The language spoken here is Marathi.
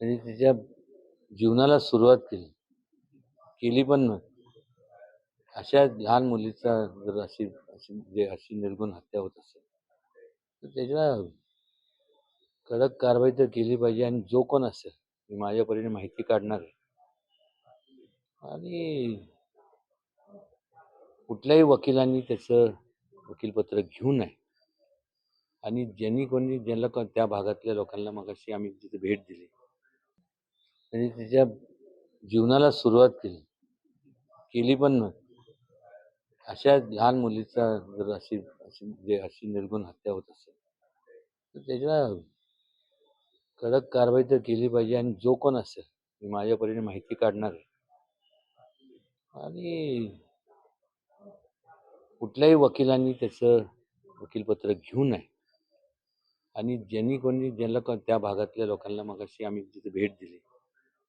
म्हणजे तिच्या जीवनाला सुरुवात केली. केली पण नव्हती. अशा लहान मुलीचा जर अशी अशी म्हणजे अशी निर्घृण हत्या होत असेल, तर त्याच्यावर कडक कारवाई तर केली पाहिजे आणि जो कोण असेल, मी माझ्या परीने माहिती काढणार आहे. आणि कुठल्याही वकिलांनी त्याचं वकीलपत्र घेऊ नये. आणि कोणी ज्याला त्या भागातल्या लोकांना मगाशी आम्ही तिथे भेट दिली. म्हणजे तिच्या जीवनाला सुरुवात केली. केली पण नव्हती. अशा लहान मुलीचा जर अशी अशी म्हणजे अशी निर्घृण हत्या होत असेल, तर त्याच्यावर कडक कारवाई तर केली पाहिजे आणि जो कोण असेल, मी माझ्या परीने माहिती काढणार आहे. आणि कुठल्याही वकिलांनी त्याचं वकीलपत्र घेऊ नये. आणि कोणी ज्याला त्या भागातल्या लोकांना मगाशी आम्ही तिथे भेट दिली.